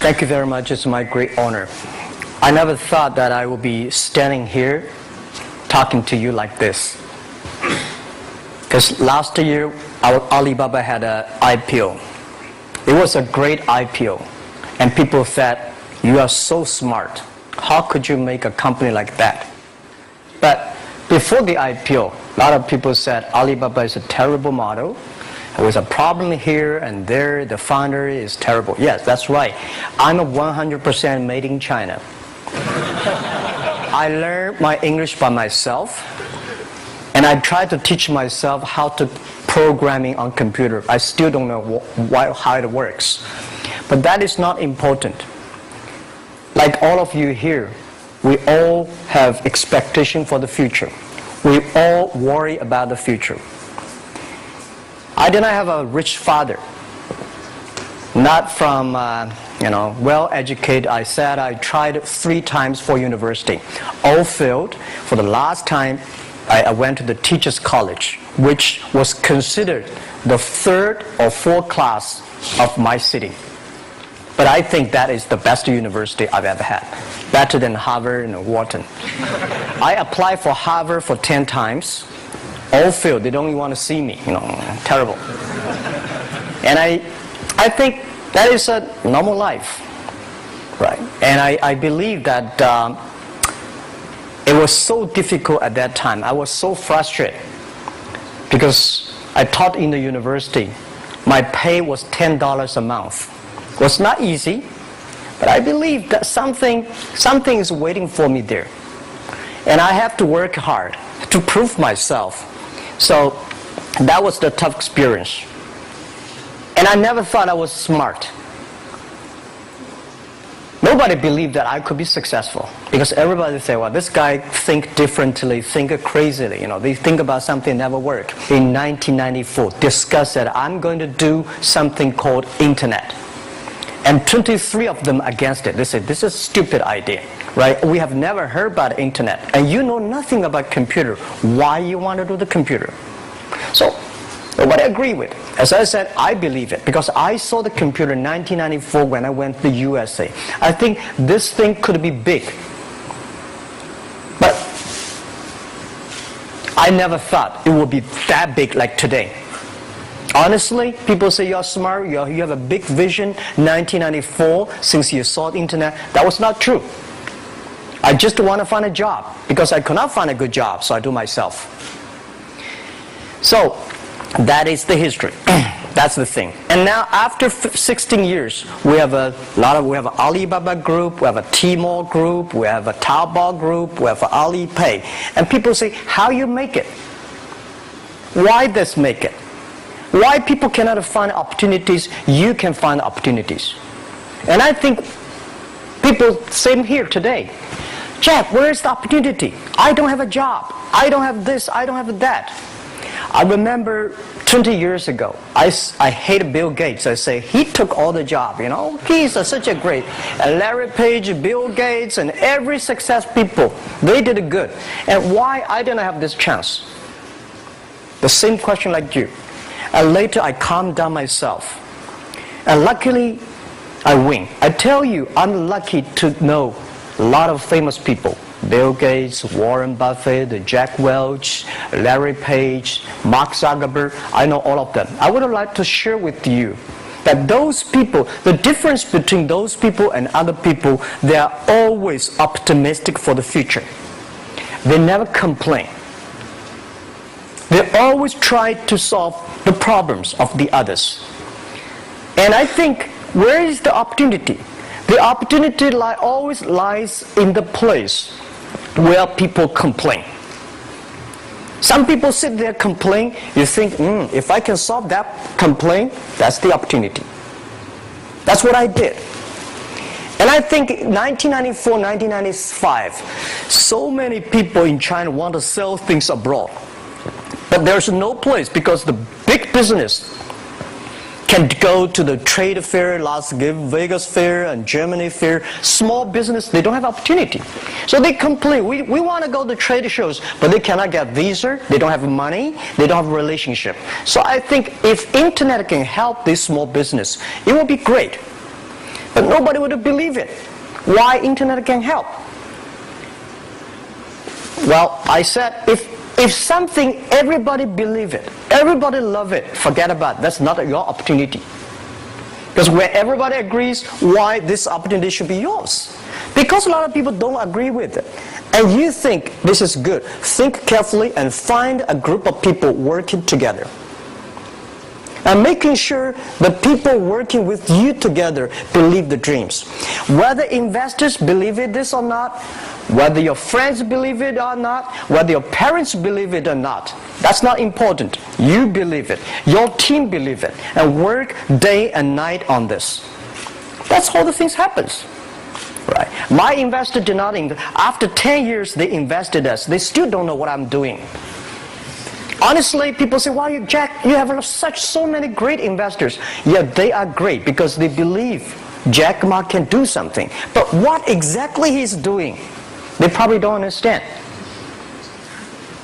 Thank you very much. It's my great honor. I never thought that I would be standing here talking to you like this. Because last year, our Alibaba had an IPO. It was a great IPO. And people said, you are so smart. How could you make a company like that? But before the IPO, a lot of people said Alibaba is a terrible model. There was a problem here and there. The founder is terrible. Yes, that's right. I'm a 100% made in China. I learned my English by myself. And I tried to teach myself how to programming on computer. I still don't know how it works. But that is not important. Like all of you here, we all have expectation for the future. We all worry about the future. I did not have a rich father. Not from, well-educated. I said I tried 3 times for university. All failed. For the last time, I went to the teacher's college, which was considered the 3rd or 4th class of my city. But I think that is the best university I've ever had. Better than Harvard and Wharton. I applied for Harvard for 10 times. All failed. They don't even want to see me. Terrible. And I think that is a normal life. Right? And I believe that it was so difficult at that time. I was so frustrated because I taught in the university. My pay was $10 a month. It was not easy, but I believe that something is waiting for me there. And I have to work hard to prove myself. So that was the tough experience. And I never thought I was smart. Nobody believed that I could be successful because everybody say, well, this guy think differently, think crazily. They think about something never work. In 1994, discussed that I'm going to do something called internet. And 23 of them against it. They said, this is a stupid idea, right? We have never heard about internet. And you know nothing about computer. Why you want to do the computer? So nobody agreed with it. As I said, I believe it because I saw the computer in 1994 when I went to the USA. I think this thing could be big. But I never thought it would be that big like today. Honestly, people say you're smart, you have a big vision. 1994, since you saw the internet, that was not true. I just want to find a job because I could not find a good job, so I do myself. So that is the history. That's the thing. And now after 16 years, we have an Alibaba group, we have a Tmall group, we have a Taobao group, we have an Alipay. And people say, how you make it? Why this make it? Why people cannot find opportunities, you can find opportunities. And I think people, same here today. Jeff, where is the opportunity? I don't have a job. I don't have this, I don't have that. I remember 20 years ago, I hated Bill Gates. I say, he took all the job, He's such a great, Larry Page, Bill Gates, and every success people, they did it good. And why I didn't have this chance? The same question like you. And later I calmed down myself. And luckily, I win. I tell you, I'm lucky to know a lot of famous people. Bill Gates, Warren Buffett, Jack Welch, Larry Page, Mark Zuckerberg. I know all of them. I would like to share with you that those people, the difference between those people and other people, they are always optimistic for the future. They never complain. They always try to solve the problems of the others. And I think, where is the opportunity? The opportunity always lies in the place where people complain. Some people sit there complain. You think, if I can solve that complaint, that's the opportunity. That's what I did. And I think 1994, 1995, so many people in China want to sell things abroad. But there's no place because the big business can go to the trade fair, Las Vegas fair and Germany fair. Small business, they don't have opportunity. So they complain, we want to go to trade shows, but they cannot get visa, they don't have money, they don't have a relationship. So I think if internet can help this small business, it will be great. But nobody would believe it. Why internet can help? Well, I said, if something, everybody believe it, everybody love it, forget about it. That's not your opportunity. Because when everybody agrees, why this opportunity should be yours? Because a lot of people don't agree with it. And you think this is good. Think carefully and find a group of people working together. And making sure the people working with you together believe the dreams. Whether investors believe it this or not, whether your friends believe it or not, whether your parents believe it or not, that's not important. You believe it. Your team believe it. And work day and night on this. That's how the things happens. Right? My investor did not invest. After 10 years, they invested us. They still don't know what I'm doing. Honestly, people say, "Wow, Jack, you have so many great investors." Yeah, they are great because they believe Jack Ma can do something. But what exactly he's doing, they probably don't understand.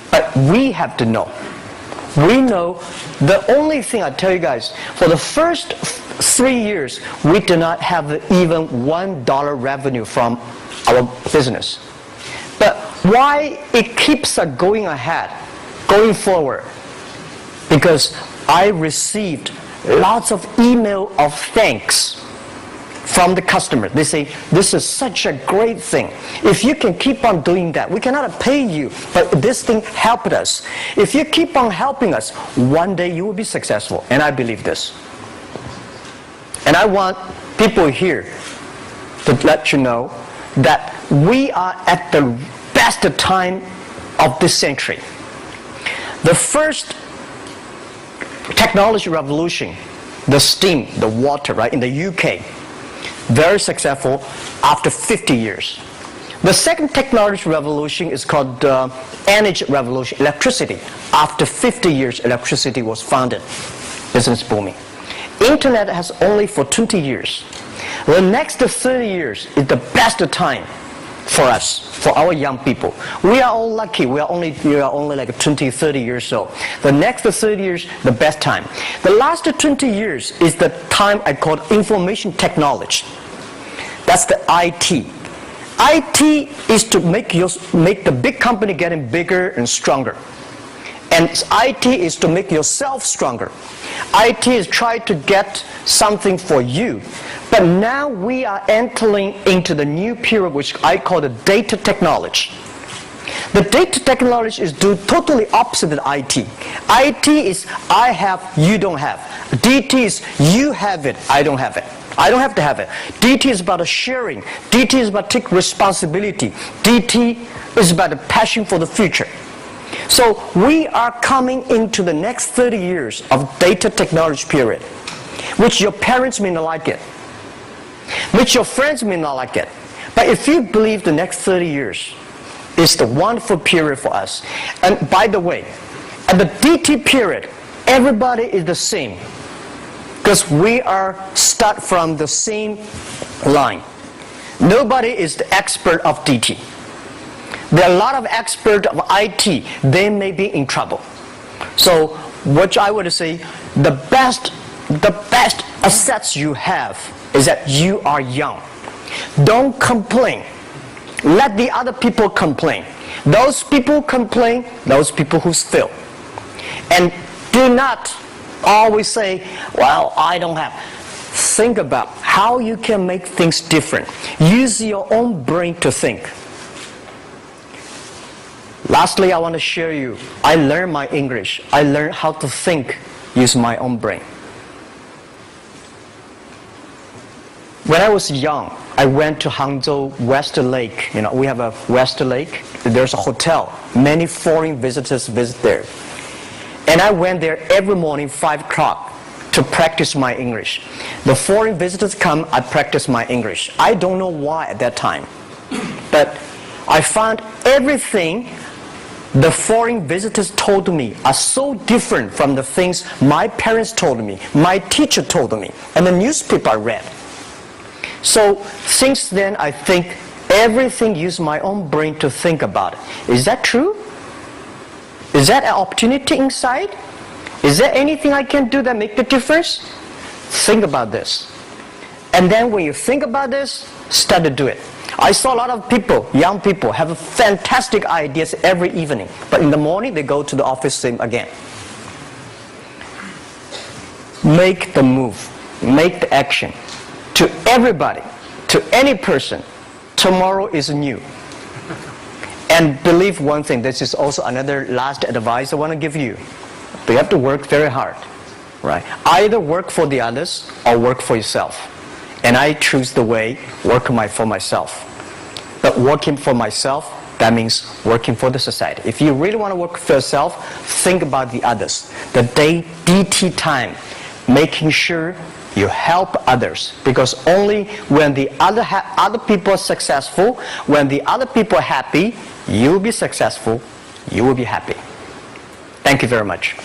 But we have to know. We know the only thing I tell you guys, for the first 3 years, we do not have even $1 revenue from our business. But why it keeps us going ahead, going forward? Because I received lots of email of thanks from the customer. They say, "This is such a great thing. If you can keep on doing that, we cannot pay you, but this thing helped us. If you keep on helping us, one day you will be successful." And I believe this. And I want people here to let you know that we are at the best time of this century. The first technology revolution, the steam, the water, right, in the UK, very successful after 50 years. The second technology revolution is called energy revolution, electricity. After 50 years, electricity was founded, business booming. Internet has only for 20 years. The next 30 years is the best time for us, for our young people. We are all lucky. We are only like 20, 30 years old. The next 30 years, the best time. The last 20 years is the time I call information technology. That's the IT. IT is to make the big company getting bigger and stronger. And IT is to make yourself stronger. IT is trying to get something for you. But now we are entering into the new period which I call the data technology. The data technology is totally opposite of IT. IT is I have, you don't have. DT is you have it, I don't have it. I don't have to have it. DT is about sharing. DT is about taking responsibility. DT is about the passion for the future. So we are coming into the next 30 years of data technology period, which your parents may not like it, which your friends may not like it. But if you believe the next 30 years is the wonderful period for us. And by the way, at the DT period, everybody is the same. Because we are start from the same line. Nobody is the expert of DT. There are a lot of experts of IT. They may be in trouble. So what I would say, the best assets you have is that you are young. Don't complain. Let the other people complain. Those people complain, those people who fail. And do not always say, "Well, I don't have." Think about how you can make things different. Use your own brain to think. Lastly, I want to share you, I learned my English. I learned how to think, use my own brain. When I was young, I went to Hangzhou West Lake. You know, we have a West Lake. There's a hotel. Many foreign visitors visit there. And I went there every morning, 5 o'clock, to practice my English. The foreign visitors come, I practice my English. I don't know why at that time. But I found everything the foreign visitors told me are so different from the things my parents told me, my teacher told me, and the newspaper I read. So since then, I think everything use my own brain to think about it. Is that true? Is that an opportunity inside? Is there anything I can do that make the difference? Think about this. And then when you think about this, start to do it. I saw a lot of people, young people, have fantastic ideas every evening. But in the morning, they go to the office same again. Make the move. Make the action. To everybody, to any person, tomorrow is new. And believe one thing, this is also another last advice I want to give you. But you have to work very hard. Right? Either work for the others or work for yourself. And I choose the way, work for myself. But working for myself, that means working for the society. If you really want to work for yourself, think about the others. The DT time, making sure you help others. Because only when the other people are successful, when the other people are happy, you will be successful, you will be happy. Thank you very much.